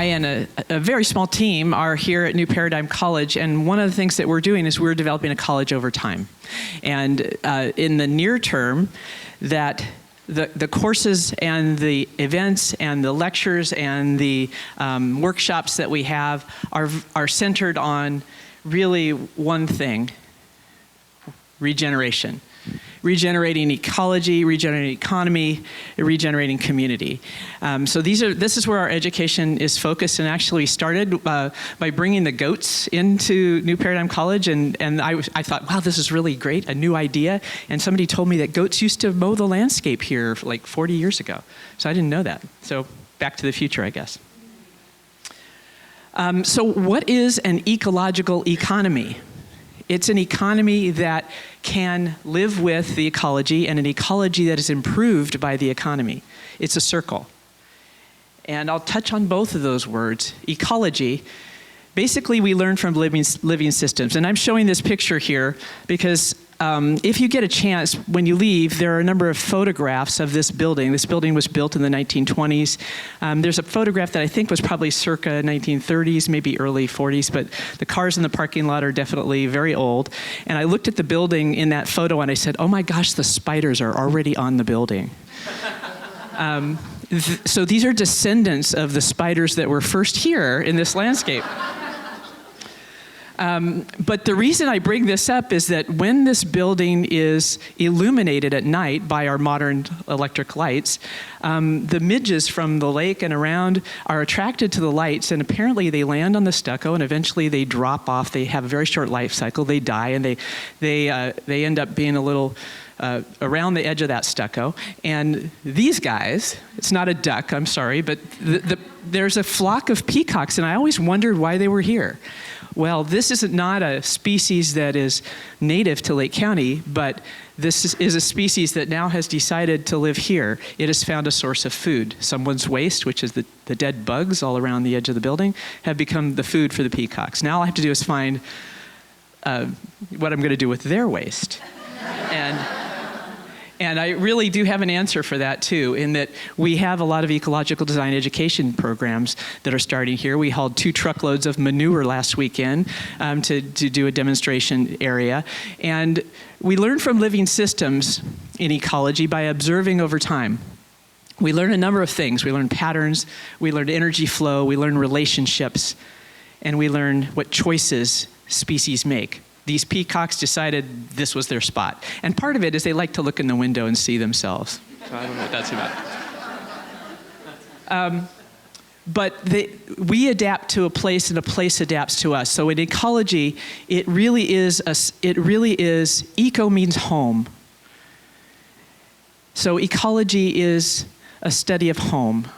I and a very small team are here at New Paradigm College, and one of the things that we're doing is we're developing a college over time. And in the near term, that the courses and the events and the lectures and the workshops that we have are centered on really one thing: regeneration. Regenerating ecology, regenerating economy, regenerating community. So this is where our education is focused, and actually started by bringing the goats into New Paradigm College, and I thought, wow, this is really great, a new idea. And somebody told me that goats used to mow the landscape here like 40 years ago. So I didn't know that. So back to the future, I guess. So what is an ecological economy? It's an economy that can live with the ecology, and an ecology that is improved by the economy. It's a circle. And I'll touch on both of those words. Ecology, basically we learn from living systems. And I'm showing this picture here because if you get a chance, when you leave, there are a number of photographs of this building. This building was built in the 1920s. There's a photograph that I think was probably circa 1930s, maybe early 40s, but the cars in the parking lot are definitely very old. And I looked at the building in that photo and I said, oh my gosh, the spiders are already on the building. So these are descendants of the spiders that were first here in this landscape. But the reason I bring this up is that when this building is illuminated at night by our modern electric lights, the midges from the lake and around are attracted to the lights, and apparently they land on the stucco and eventually they drop off. They have a very short life cycle, they die, and they end up being a little around the edge of that stucco. And these guys, it's not a duck, I'm sorry, but there's a flock of peacocks, and I always wondered why they were here. Well, this is not a species that is native to Lake County, but this is a species that now has decided to live here. It has found a source of food. Someone's waste, which is the dead bugs all around the edge of the building, have become the food for the peacocks. Now all I have to do is find what I'm going to do with their waste. And I really do have an answer for that too, in that we have a lot of ecological design education programs that are starting here. We hauled 2 truckloads of manure last weekend to do a demonstration area. And we learn from living systems in ecology by observing over time. We learn a number of things. We learn patterns, we learn energy flow, we learn relationships, and we learn what choices species make. These peacocks decided this was their spot. And part of it is they like to look in the window and see themselves. So I don't know what that's about. We adapt to a place and a place adapts to us. So in ecology, it really is, eco means home. So ecology is a study of home.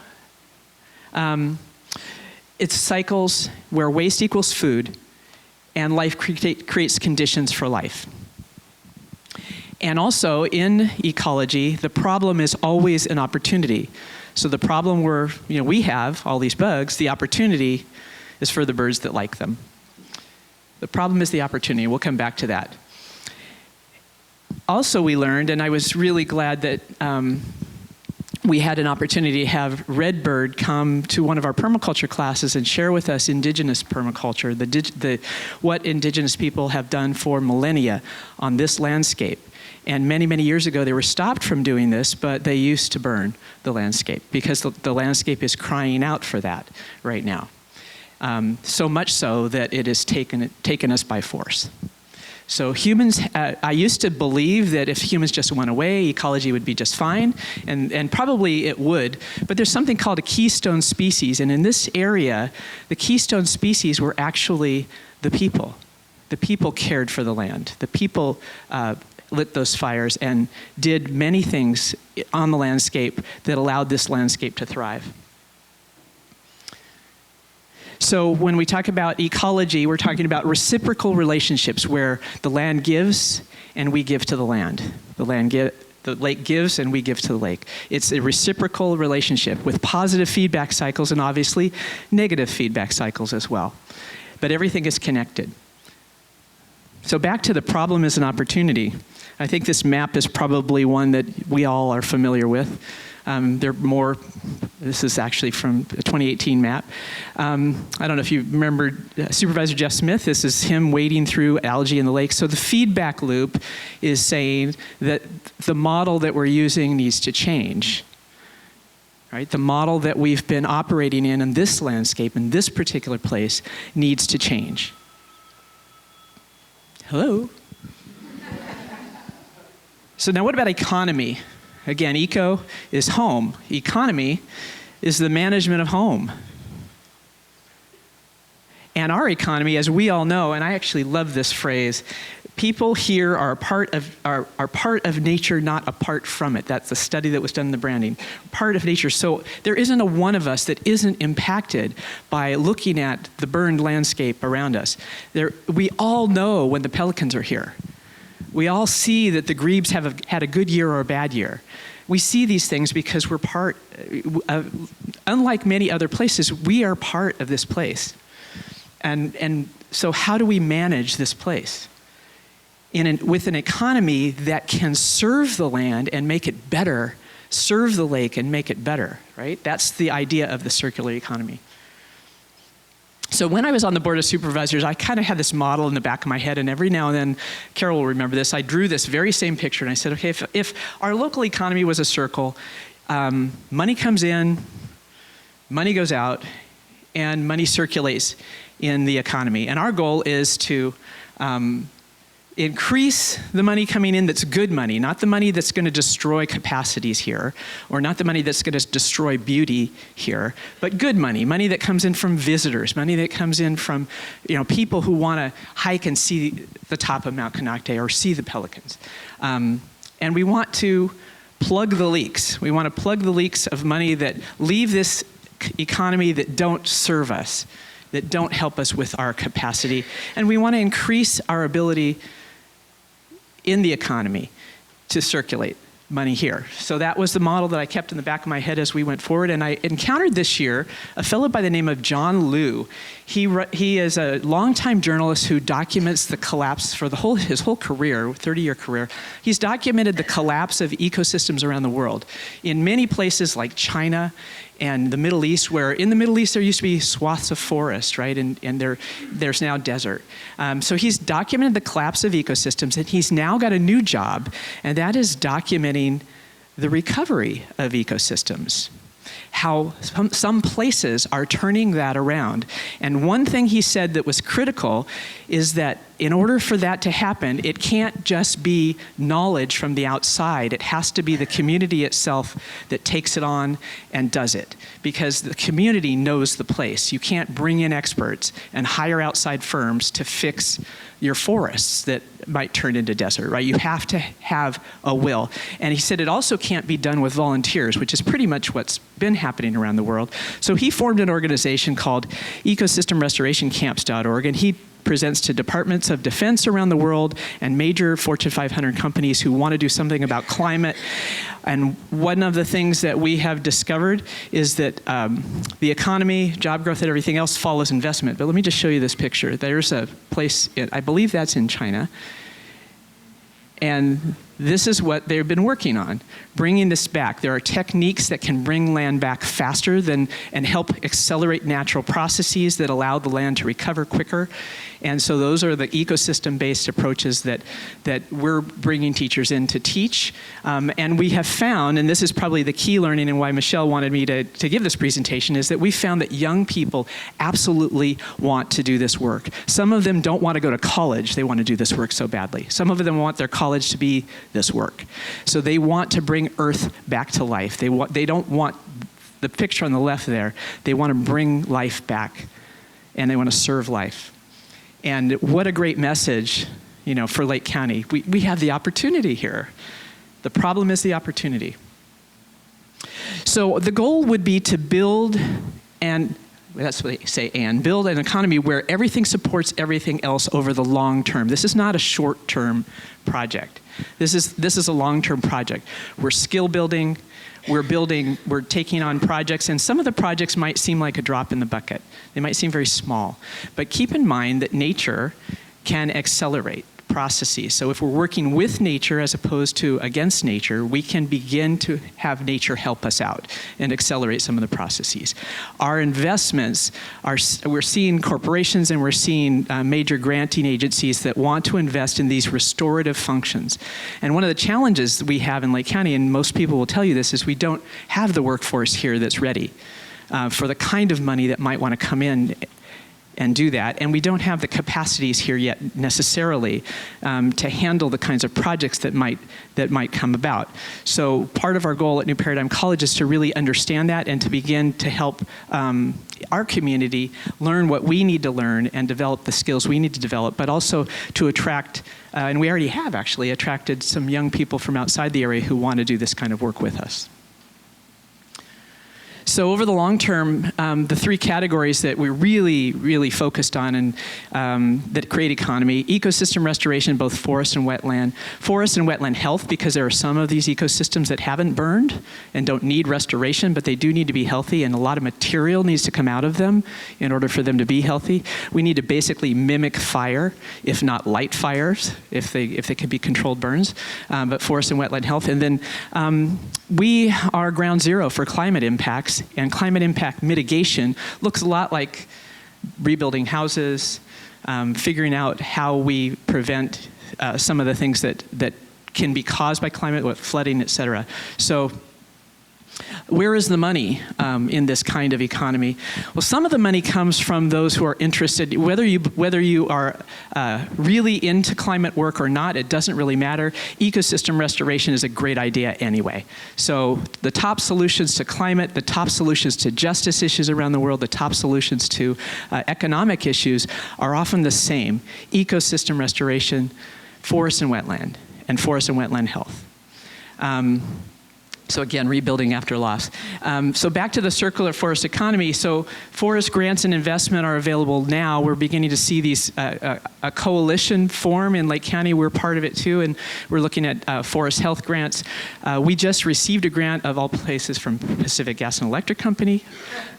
It's cycles where waste equals food, and life creates conditions for life. And also in ecology, the problem is always an opportunity. So the problem we have all these bugs, the opportunity is for the birds that like them. The problem is the opportunity. We'll come back to that. Also we learned, and I was really glad that we had an opportunity to have Redbird come to one of our permaculture classes and share with us indigenous permaculture, what indigenous people have done for millennia on this landscape. And many, many years ago, they were stopped from doing this, but they used to burn the landscape because the landscape is crying out for that right now. So much so that it has taken us by force. So humans, I used to believe that if humans just went away, ecology would be just fine, and probably it would, but there's something called a keystone species, and in this area, the keystone species were actually the people. The people cared for the land. The people lit those fires and did many things on the landscape that allowed this landscape to thrive. So when we talk about ecology, we're talking about reciprocal relationships where the land gives and we give to the land. The lake gives and we give to the lake. It's a reciprocal relationship with positive feedback cycles and obviously negative feedback cycles as well. But everything is connected. So back to the problem is an opportunity. I think this map is probably one that we all are familiar with. They're more, this is actually from a 2018 map. I don't know if you remember Supervisor Jeff Smith. This is him wading through algae in the lake. So the feedback loop is saying that the model that we're using needs to change. Right? The model that we've been operating in this landscape, in this particular place, needs to change. Hello? So now what about economy? Again, eco is home. Economy is the management of home. And our economy, as we all know, and I actually love this phrase, people here are part of nature, not apart from it. That's the study that was done in the branding. Part of nature. So there isn't a one of us that isn't impacted by looking at the burned landscape around us. We all know when the pelicans are here. We all see that the grebes have had a good year or a bad year. We see these things because we're part of, unlike many other places, we are part of this place. And so how do we manage this place? With an economy that can serve the land and make it better, serve the lake and make it better, right? That's the idea of the circular economy. So when I was on the Board of Supervisors, I kind of had this model in the back of my head, and every now and then, Carol will remember this, I drew this very same picture, and I said, okay, if our local economy was a circle, money comes in, money goes out, and money circulates in the economy. And our goal is to increase the money coming in that's good money, not the money that's going to destroy capacities here, or not the money that's going to destroy beauty here, but good money, money that comes in from visitors, money that comes in from people who want to hike and see the top of Mount Konocti or see the pelicans. And we want to plug the leaks. We want to plug the leaks of money that leave this economy that don't serve us, that don't help us with our capacity. And we want to increase our ability in the economy to circulate money here. So that was the model that I kept in the back of my head as we went forward. And I encountered this year a fellow by the name of John Liu. He is a longtime journalist who documents the collapse for his whole career, 30-year career. He's documented the collapse of ecosystems around the world in many places like China and the Middle East, where in the Middle East there used to be swaths of forest, right? And there's now desert. So he's documented the collapse of ecosystems, and he's now got a new job, and that is documenting the recovery of ecosystems. How some places are turning that around. And one thing he said that was critical is that in order for that to happen, it can't just be knowledge from the outside. It has to be the community itself that takes it on and does it. Because the community knows the place. You can't bring in experts and hire outside firms to fix your forests that might turn into desert, right? You have to have a will. And he said it also can't be done with volunteers, which is pretty much what's been happening around the world. So he formed an organization called EcosystemRestorationCamps.org, and he presents to departments of defense around the world and major Fortune 500 companies who want to do something about climate. And one of the things that we have discovered is that the economy, job growth, and everything else follows investment. But let me just show you this picture. There's a place, I believe that's in China. And this is what they've been working on, bringing this back. There are techniques that can bring land back faster and help accelerate natural processes that allow the land to recover quicker. And so those are the ecosystem-based approaches that we're bringing teachers in to teach. And we have found, and this is probably the key learning and why Michelle wanted me to give this presentation, is that we found that young people absolutely want to do this work. Some of them don't want to go to college. They want to do this work so badly. Some of them want their college to be this work. So they want to bring Earth back to life. They don't want the picture on the left there. They want to bring life back, and they want to serve life. And what a great message, for Lake County. We have the opportunity here. The problem is the opportunity. So the goal would be to build that's what they say, build an economy where everything supports everything else over the long term. This is not a short-term project. This is a long-term project. We're skill building, we're taking on projects, and some of the projects might seem like a drop in the bucket. They might seem very small. But keep in mind that nature can accelerate processes. So if we're working with nature as opposed to against nature, we can begin to have nature help us out and accelerate some of the processes. Our investments we're seeing corporations and we're seeing major granting agencies that want to invest in these restorative functions. And one of the challenges we have in Lake County, and most people will tell you this, is we don't have the workforce here that's ready for the kind of money that might want to come in and do that. And we don't have the capacities here yet necessarily to handle the kinds of projects that might come about. So part of our goal at New Paradigm College is to really understand that and to begin to help our community learn what we need to learn and develop the skills we need to develop, but also to attract, and we already have actually attracted some young people from outside the area who want to do this kind of work with us. So over the long term, the three categories that we're really focused on and that create economy: ecosystem restoration, both forest and wetland health, because there are some of these ecosystems that haven't burned and don't need restoration, but they do need to be healthy, and a lot of material needs to come out of them in order for them to be healthy. We need to basically mimic fire, if not light fires, if they could be controlled burns, but forest and wetland health. And then we are ground zero for climate impacts, and climate impact mitigation looks a lot like rebuilding houses, figuring out how we prevent some of the things that can be caused by climate, with flooding, et cetera. So where is the money in this kind of economy? Well, some of the money comes from those who are interested. Whether you are really into climate work or not, it doesn't really matter. Ecosystem restoration is a great idea anyway. So the top solutions to climate, the top solutions to justice issues around the world, the top solutions to economic issues are often the same: ecosystem restoration, forest and wetland health. So again, rebuilding after loss. So back to the circular forest economy. So forest grants and investment are available now. We're beginning to see these a coalition form in Lake County. We're part of it too, and we're looking at forest health grants. We just received a grant, of all places, from Pacific Gas and Electric Company.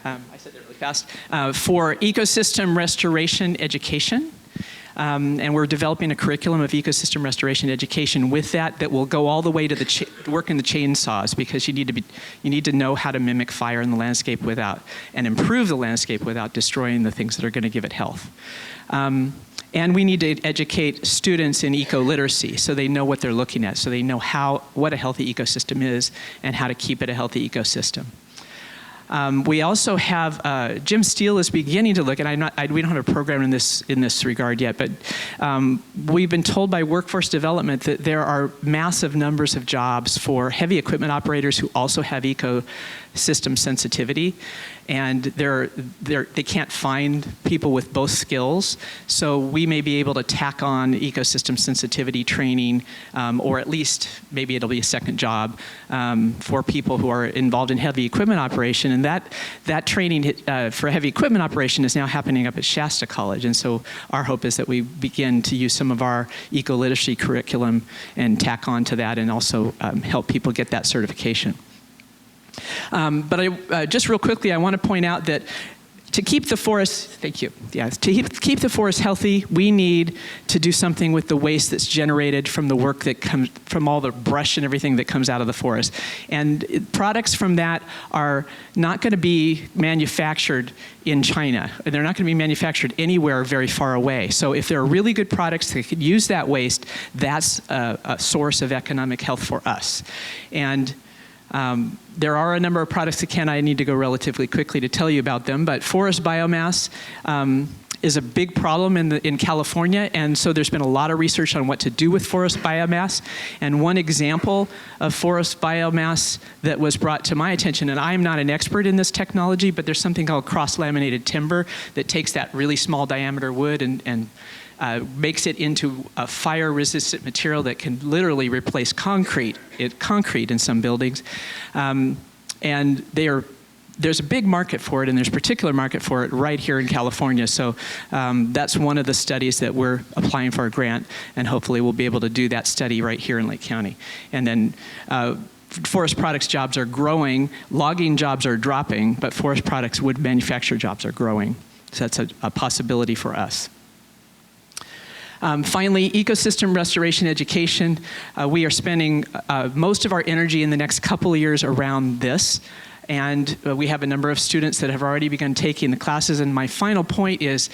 I said that really fast. For ecosystem restoration education. And we're developing a curriculum of ecosystem restoration education with that will go all the way to work in the chainsaws, because you need to know how to mimic fire in the landscape and improve the landscape without destroying the things that are going to give it health. And we need to educate students in eco-literacy so they know what they're looking at, so they know what a healthy ecosystem is and how to keep it a healthy ecosystem. We also have, Jim Steele is beginning to look, and we don't have a program in this regard yet, but we've been told by workforce development that there are massive numbers of jobs for heavy equipment operators who also have ecosystem sensitivity, and they can't find people with both skills. So we may be able to tack on ecosystem sensitivity training, or at least maybe it'll be a second job for people who are involved in heavy equipment operation. And that training for heavy equipment operation is now happening up at Shasta College. And so our hope is that we begin to use some of our eco-literacy curriculum and tack on to that, and also help people get that certification. But just real quickly, I want to point out that to keep the forest, thank you. Yeah, to keep the forest healthy, we need to do something with the waste that's generated from the work that comes from all the brush and everything that comes out of the forest. And products from that are not going to be manufactured in China. They're not going to be manufactured anywhere very far away. So if there are really good products that could use that waste, that's a source of economic health for us. And there are a number of products that I need to go relatively quickly to tell you about them, but forest biomass is a big problem in California, and so there's been a lot of research on what to do with forest biomass. And one example of forest biomass that was brought to my attention, and I'm not an expert in this technology, but there's something called cross-laminated timber that takes that really small diameter wood and makes it into a fire-resistant material that can literally replace concrete in some buildings. And there's a big market for it, and there's a particular market for it right here in California. So that's one of the studies that we're applying for a grant, and hopefully we'll be able to do that study right here in Lake County. And then forest products jobs are growing, logging jobs are dropping, but forest products wood manufacture jobs are growing. So that's a possibility for us. Finally, ecosystem restoration education. We are spending most of our energy in the next couple of years around this. And we have a number of students that have already begun taking the classes. And my final point is,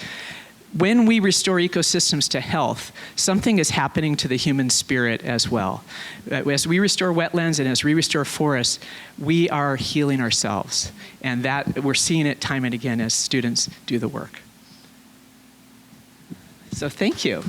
when we restore ecosystems to health, something is happening to the human spirit as well. As we restore wetlands and as we restore forests, we are healing ourselves. And that we're seeing it time and again as students do the work. So thank you.